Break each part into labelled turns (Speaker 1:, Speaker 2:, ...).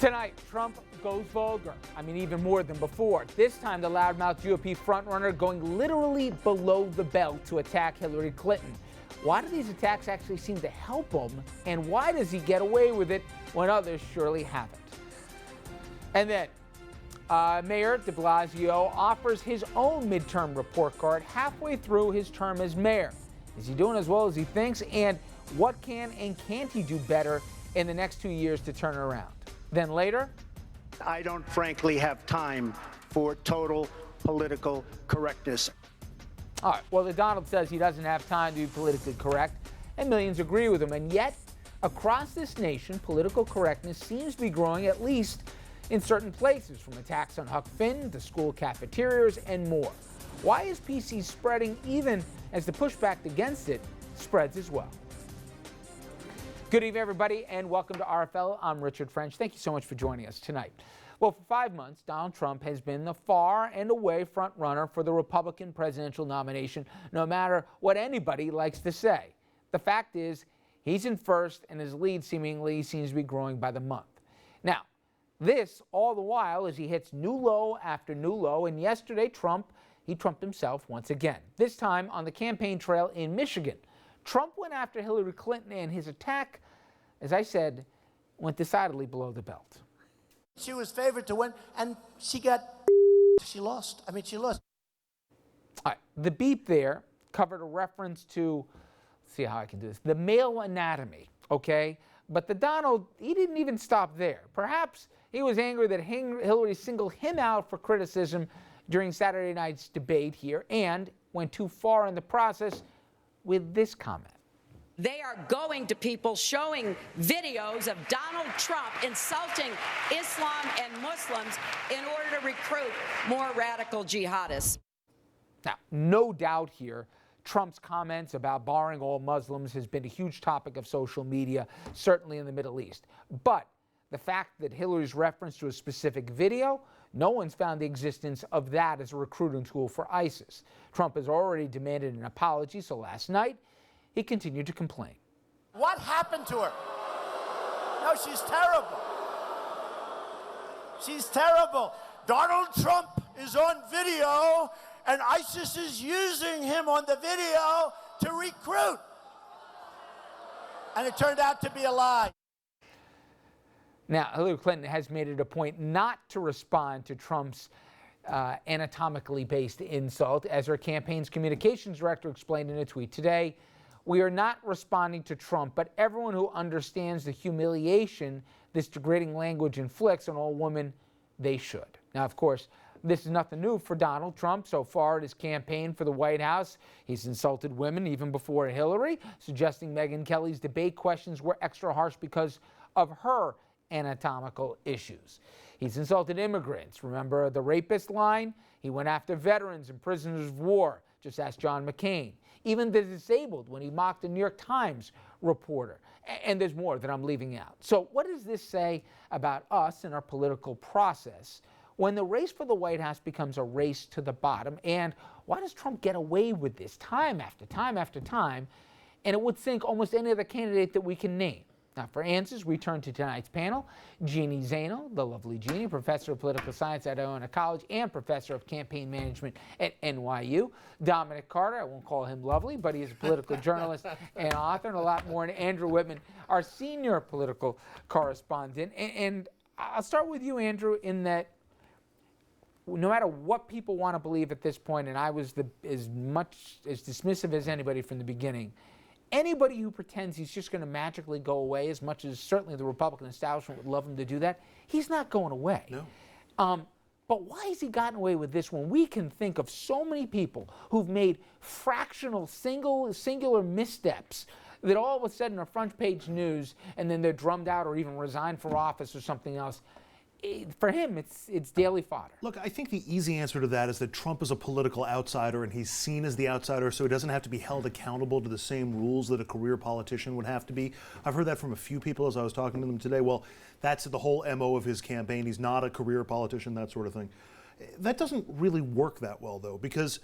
Speaker 1: Tonight, Trump goes vulgar. I mean, even more than before. This time, the loudmouth GOP frontrunner going literally below the belt to attack Hillary Clinton. Why do these attacks actually seem to help him? And why does he get away with it when others surely haven't? And then, Mayor de Blasio offers his own midterm report card halfway through his term as mayor. Is he doing as well as he thinks? And what can and can't he do better in the next 2 years to turn it around? Then later,
Speaker 2: I don't frankly have time for total political correctness.
Speaker 1: all right, well, the Donald says he doesn't have time to be politically correct, and millions agree with him. And yet, across this nation, political correctness seems to be growing, at least in certain places, from attacks on Huck Finn to school cafeterias and more. Why is PC spreading even as the pushback against it spreads as well? Good evening, everybody, and welcome to RFL. I'm Richard French. Thank you so much for joining us tonight. Well, for 5 months, Donald Trump has been the far and away front runner for the Republican presidential nomination, no matter what anybody likes to say. The fact is, he's in first, and his lead seemingly seems to be growing by the month. Now, this all the while as he hits new low after new low, and yesterday he trumped himself once again, this time on the campaign trail in Michigan. Trump went after Hillary Clinton, and his attack, as I said, went decidedly below the belt.
Speaker 3: She was favored to win, and she lost. She lost.
Speaker 1: All right, the beep there covered a reference to, let's see how I can do this, the male anatomy, okay? But the Donald, he didn't even stop there. Perhaps he was angry that Hillary singled him out for criticism during Saturday night's debate here and went too far in the process with this comment.
Speaker 4: They are going to people showing videos of Donald Trump insulting Islam and Muslims in order to recruit more radical jihadists.
Speaker 1: Now, no doubt here, Trump's comments about barring all Muslims has been a huge topic of social media, certainly in the Middle East. But the fact that Hillary's reference to a specific video, no one's found the existence of that as a recruiting tool for ISIS. Trump has already demanded an apology, so last night he continued to complain.
Speaker 3: What happened to her? No, she's terrible. She's terrible. Donald Trump is on video, and ISIS is using him on the video to recruit. And it turned out to be a lie.
Speaker 1: Now, Hillary Clinton has made it a point not to respond to Trump's anatomically based insult. As her campaign's communications director explained in a tweet today, we are not responding to Trump, but everyone who understands the humiliation this degrading language inflicts on all women, they should. Now, of course, this is nothing new for Donald Trump. So far in his campaign for the White House, he's insulted women even before Hillary, suggesting Megyn Kelly's debate questions were extra harsh because of her anatomical issues. He's insulted immigrants. Remember the rapist line? He went after veterans and prisoners of war. Just ask John McCain. Even the disabled when he mocked a New York Times reporter. And there's more that I'm leaving out. So what does this say about us and our political process when the race for the White House becomes a race to the bottom? And why does Trump get away with this time after time after time? And it would sink almost any other candidate that we can name. Now, for answers, we turn to tonight's panel. Jeanne Zaino, the lovely Jeanne, professor of political science at Iona College and professor of campaign management at NYU. Dominic Carter, I won't call him lovely, but he is a political journalist and author, and a lot more. And Andrew Whitman, our senior political correspondent. And I'll start with you, Andrew, in that no matter what people want to believe at this point, and I was as dismissive as anybody from the beginning, anybody who pretends he's just going to magically go away, as much as certainly the Republican establishment would love him to do that, he's not going away.
Speaker 5: No.
Speaker 1: But why has he gotten away with this when we can think of so many people who've made fractional, singular missteps that all of a sudden are front page news and then they're drummed out or even resigned for office or something else? For him, it's daily fodder.
Speaker 5: Look, I think the easy answer to that is that Trump is a political outsider and he's seen as the outsider, so he doesn't have to be held accountable to the same rules that a career politician would have to be. I've heard that from a few people as I was talking to them today. Well, that's the whole MO of his campaign. He's not a career politician, that sort of thing. That doesn't really work that well, though, because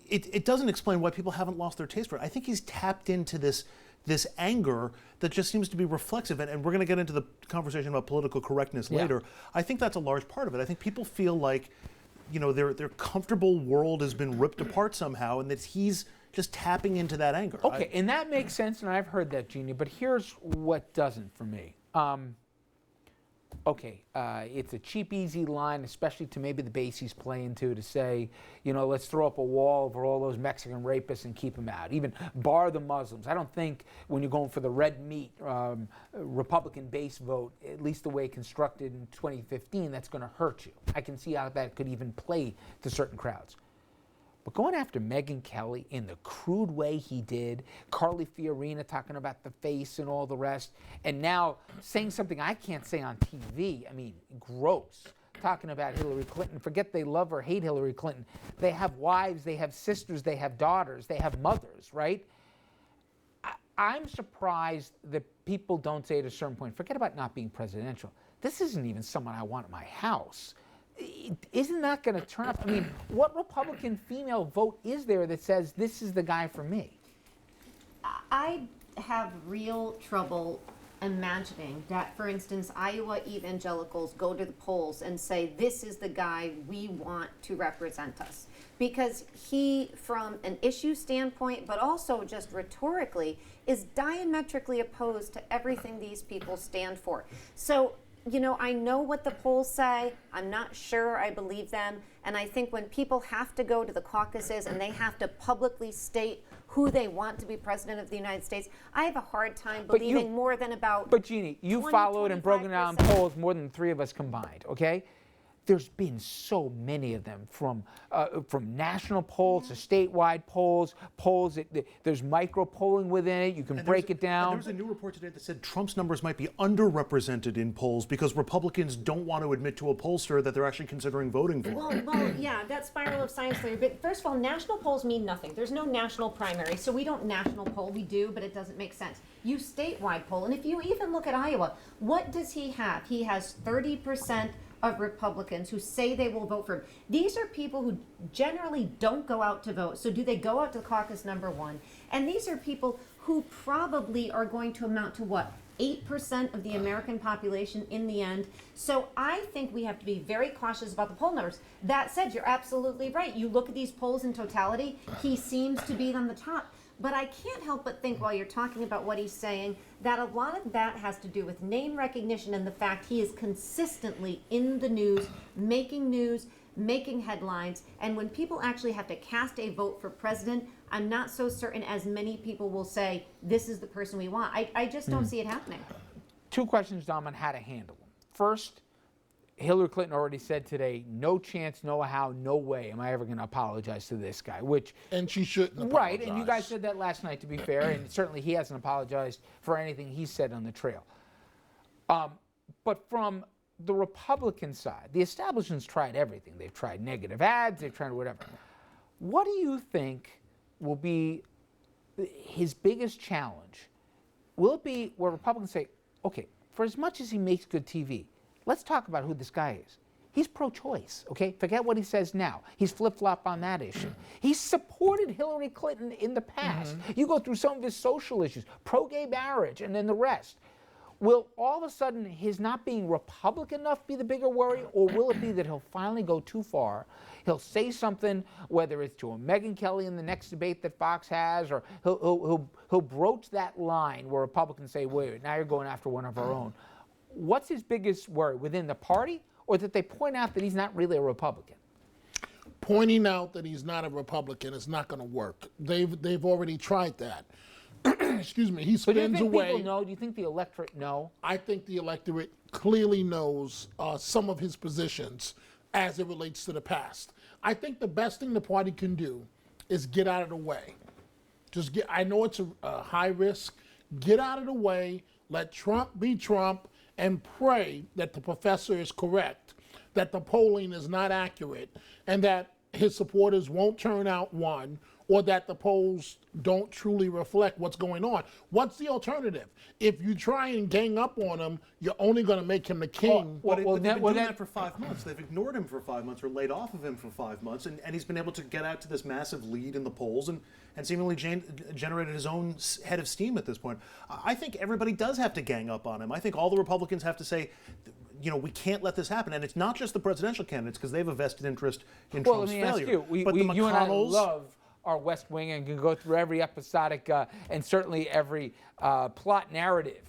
Speaker 5: it doesn't explain why people haven't lost their taste for it. I think he's tapped into this this anger that just seems to be reflexive. And we're going to get into the conversation about political correctness later. I think that's a large part of it. I think people feel like, you know, their comfortable world has been ripped apart somehow, and that he's just tapping into that anger.
Speaker 1: Okay, and that makes sense, and I've heard that, Jeannie, but here's what doesn't for me. It's a cheap, easy line, especially to maybe the base he's playing to say, you know, let's throw up a wall over all those Mexican rapists and keep them out. Even bar the Muslims. I don't think when you're going for the red meat Republican base vote, at least the way constructed in 2015, that's going to hurt you. I can see how that could even play to certain crowds. But going after Megyn Kelly in the crude way he did, Carly Fiorina talking about the face and all the rest, and now saying something I can't say on TV, I mean, gross, talking about Hillary Clinton. Forget they love or hate Hillary Clinton. They have wives, they have sisters, they have daughters, they have mothers, right? I'm surprised that people don't say at a certain point, forget about not being presidential. This isn't even someone I want in my house. Isn't that going to turn up? I mean, what Republican female vote is there that says this is the guy for me?
Speaker 6: I have real trouble imagining that, for instance, Iowa evangelicals go to the polls and say, this is the guy we want to represent us. Because he, from an issue standpoint, but also just rhetorically, is diametrically opposed to everything these people stand for. So, you know, I know what the polls say. I'm not sure I believe them. And I think when people have to go to the caucuses and they have to publicly state who they want to be president of the United States, I have a hard time believing more than about.
Speaker 1: But Jeannie, you followed and broken down polls more than the three of us combined, okay? There's been so many of them, from national polls to statewide polls. There's micro polling within it. You can break it down.
Speaker 5: There was a new report today that said Trump's numbers might be underrepresented in polls because Republicans don't want to admit to a pollster that they're actually considering voting for.
Speaker 6: Well, yeah, that spiral of science theory. But first of all, national polls mean nothing. There's no national primary, so we don't national poll. We do, but it doesn't make sense. You statewide poll, and if you even look at Iowa, what does he have? He has 30% of Republicans who say they will vote for him. These are people who generally don't go out to vote. So do they go out to caucus number one? And these are people who probably are going to amount to what? 8% of the American population in the end. So I think we have to be very cautious about the poll numbers. That said, you're absolutely right. You look at these polls in totality, he seems to be on the top. But I can't help but think, while you're talking about what he's saying, that a lot of that has to do with name recognition and the fact he is consistently in the news, making headlines. And when people actually have to cast a vote for president, I'm not so certain as many people will say, this is the person we want. I just don't see it happening.
Speaker 1: Two questions, Dom, on how to handle them. First, Hillary Clinton already said today, no chance, no how, no way am I ever going to apologize to this guy,
Speaker 7: And she shouldn't apologize.
Speaker 1: Right, and you guys said that last night, to be fair, and certainly he hasn't apologized for anything he said on the trail. But from the Republican side, the establishment's tried everything. They've tried negative ads, they've tried whatever. What do you think will be his biggest challenge? Will it be where Republicans say, okay, for as much as he makes good TV, let's talk about who this guy is. He's pro-choice, okay? Forget what he says now. He's flip-flop on that issue. He's supported Hillary Clinton in the past. You go through some of his social issues, pro-gay marriage, and then the rest. Will all of a sudden his not being Republican enough be the bigger worry, or will it be that he'll finally go too far? He'll say something, whether it's to a Megyn Kelly in the next debate that Fox has, or he'll broach that line where Republicans say, wait, now you're going after one of our own. What's his biggest worry, within the party, or that they point out that he's not really a Republican?
Speaker 7: Pointing out that he's not a Republican is not going to work. They've already tried that. Excuse me. He spins
Speaker 1: do you think
Speaker 7: away.
Speaker 1: People know? Do you think the electorate know?
Speaker 7: I think the electorate clearly knows some of his positions as it relates to the past. I think the best thing the party can do is get out of the way. I know it's a high risk. Get out of the way. Let Trump be Trump. And pray that the professor is correct, that the polling is not accurate, and that his supporters won't turn out one or that the polls don't truly reflect what's going on. What's the alternative? If you try and gang up on him, you're only going to make him the king.
Speaker 5: But they've been doing that for 5 months. They've ignored him for 5 months or laid off of him for 5 months, and he's been able to get out to this massive lead in the polls and seemingly generated his own head of steam at this point. I think everybody does have to gang up on him. I think all the Republicans have to say, we can't let this happen. And it's not just the presidential candidates, because they have a vested interest in Trump's failure.
Speaker 1: Let me ask you,
Speaker 5: but the
Speaker 1: you and I
Speaker 5: McConnells
Speaker 1: love our West Wing and can go through every episodic and certainly every plot narrative.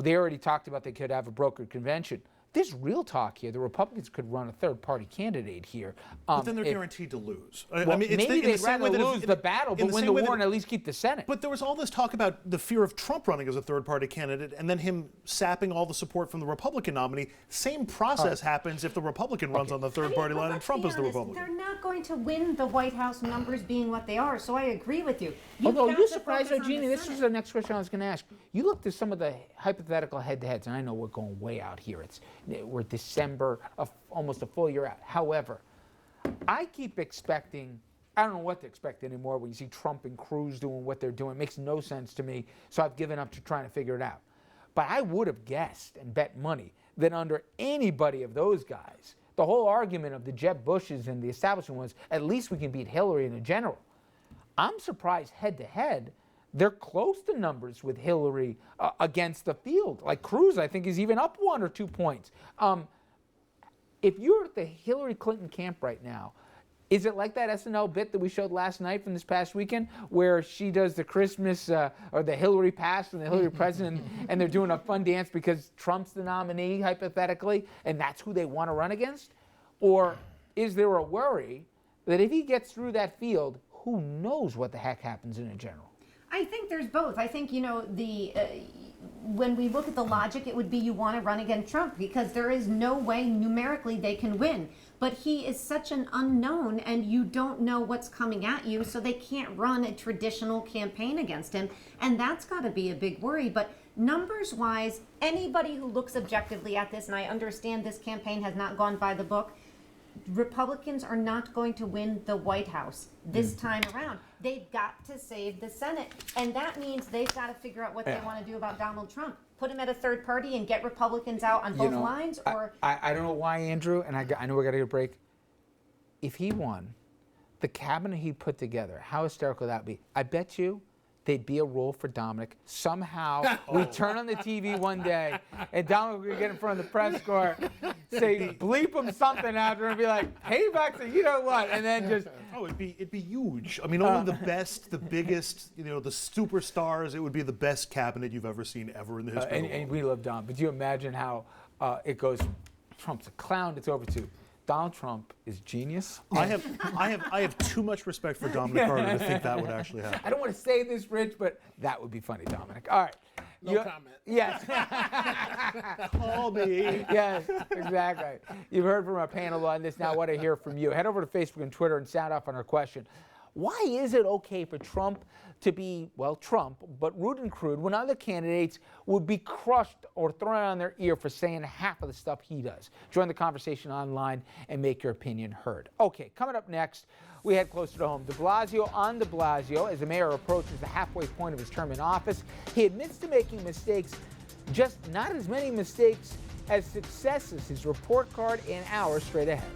Speaker 1: They already talked about they could have a brokered convention. There's real talk here. The Republicans could run a third-party candidate here.
Speaker 5: But then they're guaranteed to lose.
Speaker 1: Maybe they'd rather lose the battle, but win the war and at least keep the Senate.
Speaker 5: But there was all this talk about the fear of Trump running as a third-party candidate and then him sapping all the support from the Republican nominee. Same process happens if the Republican runs on the third-party line and Trump is the Republican.
Speaker 6: They're not going to win the White House, numbers being what they are, so I agree with you.
Speaker 1: Although you're surprised, Jeanne, this was the next question I was going to ask. You looked at some of the hypothetical head-to-heads, and I know we're going way out here. We're December, almost a full year out. However, I keep expecting, I don't know what to expect anymore when you see Trump and Cruz doing what they're doing. It makes no sense to me, so I've given up to trying to figure it out. But I would have guessed and bet money that under anybody of those guys, the whole argument of the Jeb Bushes and the establishment was, at least we can beat Hillary in a general. I'm surprised head-to-head, they're close to numbers with Hillary against the field. Like Cruz, I think, is even up 1 or 2 points. If you're at the Hillary Clinton camp right now, is it like that SNL bit that we showed last night from this past weekend where she does the Christmas or the Hillary past and the Hillary present and they're doing a fun dance because Trump's the nominee, hypothetically, and that's who they want to run against? Or is there a worry that if he gets through that field, who knows what the heck happens in a general?
Speaker 6: I think there's both. I think, when we look at the logic, it would be you want to run against Trump because there is no way numerically they can win. But he is such an unknown and you don't know what's coming at you, so they can't run a traditional campaign against him. And that's got to be a big worry. But numbers-wise, anybody who looks objectively at this, and I understand this campaign has not gone by the book, Republicans are not going to win the White House this time around. They've got to save the Senate. And that means they've got to figure out what they want to do about Donald Trump. Put him at a third party and get Republicans out on both lines? Or
Speaker 1: I don't know why, Andrew, and I know we got to get a break. If he won, the cabinet he put together, how hysterical that would be. I bet you there'd be a role for Dominic. Somehow, we turn on the TV one day, and Dominic would get in front of the press corps, say, bleep him something after, and be like, hey, back to you know what, and then just...
Speaker 5: Oh, it'd be huge. I mean, only the best, the biggest, the superstars, it would be the best cabinet you've ever seen ever in the history of the world.
Speaker 1: And we love Dom, but do you imagine how it goes, Trump's a clown, it's over to... Donald Trump is genius.
Speaker 5: I have too much respect for Dominic Carter to think that would actually happen.
Speaker 1: I don't want to say this, Rich, but that would be funny, Dominic. All right.
Speaker 7: No comment.
Speaker 1: Yes.
Speaker 5: Call me.
Speaker 1: Yes, exactly. You've heard from our panel on this. Now I want to hear from you. Head over to Facebook and Twitter and sound off on our question. Why is it okay for Trump to be, well, Trump, but rude and crude when other candidates would be crushed or thrown on their ear for saying half of the stuff he does? Join the conversation online and make your opinion heard. Okay, coming up next, we head closer to home. De Blasio on De Blasio as the mayor approaches the halfway point of his term in office. He admits to making mistakes, just not as many mistakes as successes. His report card and hours straight ahead.